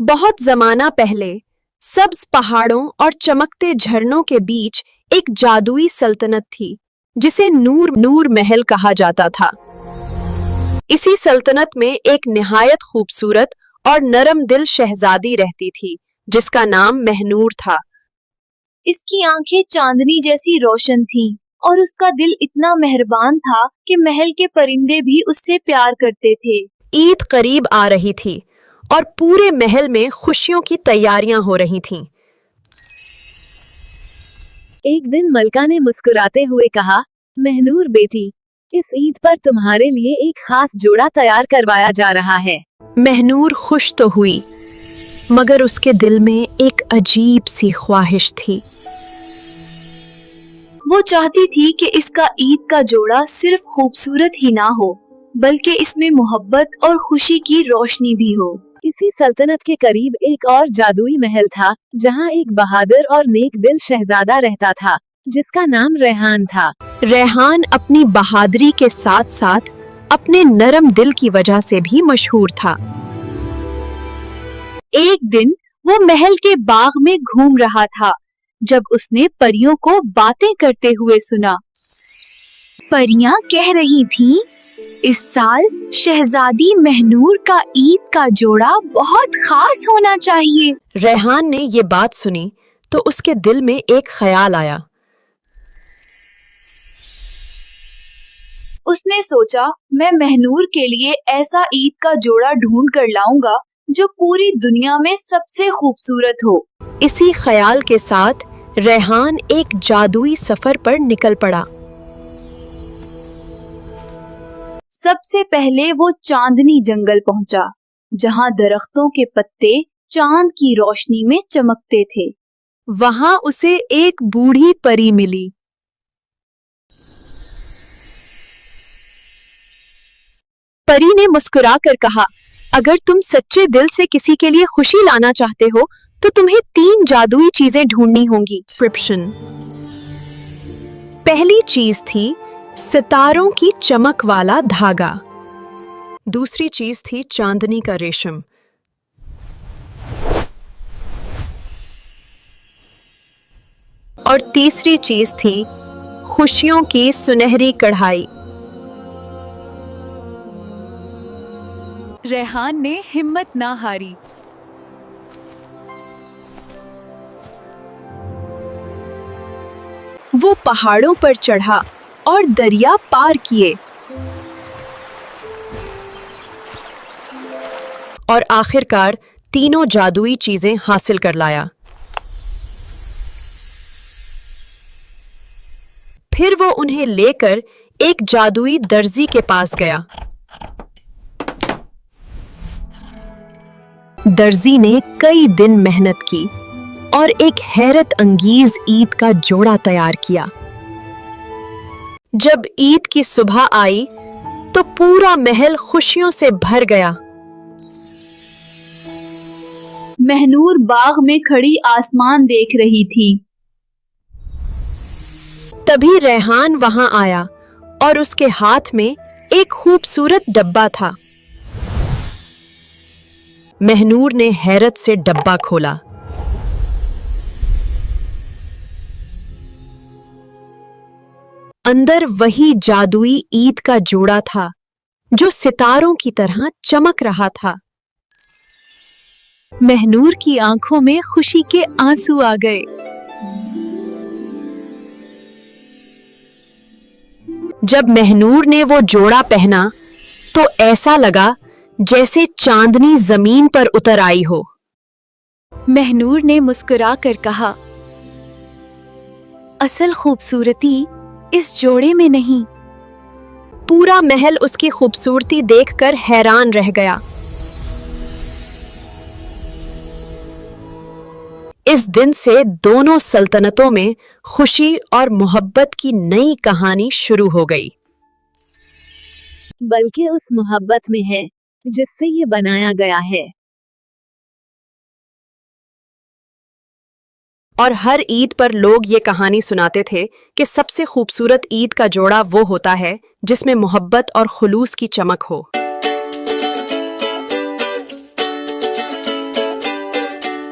बहुत जमाना पहले सब्ज पहाड़ों और चमकते झरनों के बीच एक जादुई सल्तनत थी जिसे नूर महल कहा जाता था। इसी सल्तनत में एक निहायत खूबसूरत और नरम दिल शहजादी रहती थी जिसका नाम महनूर था। इसकी आंखें चांदनी जैसी रोशन थीं और उसका दिल इतना मेहरबान था कि महल के परिंदे भी उससे प्यार करते थे। ईद करीब आ रही थी और पूरे महल में खुशियों की तैयारियां हो रही थीं। एक दिन मलका ने मुस्कुराते हुए कहा, महनूर बेटी, इस ईद पर तुम्हारे लिए एक खास जोड़ा तैयार करवाया जा रहा है। महनूर खुश तो हुई, मगर उसके दिल में एक अजीब सी ख्वाहिश थी। वो चाहती थी कि इसका ईद का जोड़ा सिर्फ खूबसूरत ही ना हो, बल्कि इसमें मोहब्बत और खुशी की रोशनी भी हो। इसी सल्तनत के करीब एक और जादुई महल था, जहाँ एक बहादुर और नेक दिल शहजादा रहता था, जिसका नाम रेहान था। रेहान अपनी बहादुरी के साथ साथ अपने नरम दिल की वजह से भी मशहूर था। एक दिन वो महल के बाग में घूम रहा था जब उसने परियों को बातें करते हुए सुना। परियां कह रही थीं, इस साल शहजादी महनूर का ईद का जोड़ा बहुत खास होना चाहिए। रेहान ने ये बात सुनी तो उसके दिल में एक ख्याल आया। उसने सोचा, मैं महनूर के लिए ऐसा ईद का जोड़ा ढूंढ कर लाऊंगा जो पूरी दुनिया में सबसे खूबसूरत हो। इसी ख्याल के साथ रेहान एक जादुई सफर पर निकल पड़ा। सबसे पहले वो चांदनी जंगल पहुंचा, जहां दरख्तों के पत्ते चांद की रोशनी में चमकते थे। वहां उसे एक बूढ़ी परी मिली। परी ने मुस्कुराकर कहा, अगर तुम सच्चे दिल से किसी के लिए खुशी लाना चाहते हो तो तुम्हें 3 जादुई चीजें ढूंढनी होंगी। प्रिपशन। पहली चीज थी सितारों की चमक वाला धागा। दूसरी चीज थी चांदनी का रेशम। और तीसरी चीज थी खुशियों की सुनहरी कढ़ाई। रेहान ने हिम्मत ना हारी। वो पहाड़ों पर चढ़ा और दरिया पार किए और आखिरकार तीनों जादुई चीजें हासिल कर लाया। फिर वो उन्हें लेकर एक जादुई दर्जी के पास गया। दर्जी ने कई दिन मेहनत की और एक हैरत अंगेज ईद का जोड़ा तैयार किया। जब ईद की सुबह आई तो पूरा महल खुशियों से भर गया। महनूर बाग में खड़ी आसमान देख रही थी। तभी रेहान वहां आया और उसके हाथ में एक खूबसूरत डब्बा था। महनूर ने हैरत से डब्बा खोला। अंदर वही जादुई ईद का जोड़ा था जो सितारों की तरह चमक रहा था। महनूर की आंखों में खुशी के आंसू आ गए। जब महनूर ने वो जोड़ा पहना तो ऐसा लगा जैसे चांदनी जमीन पर उतर आई हो। महनूर ने मुस्कुराकर कहा, असल खूबसूरती इस जोड़े में नहीं। पूरा महल उसकी खूबसूरती देखकर हैरान रह गया। इस दिन से दोनों सल्तनतों में खुशी और मोहब्बत की नई कहानी शुरू हो गई। बल्कि उस मोहब्बत में है जिससे ये बनाया गया है। और हर ईद पर लोग ये कहानी सुनाते थे कि सबसे खूबसूरत ईद का जोड़ा वो होता है जिसमें मोहब्बत और खुलूस की चमक हो।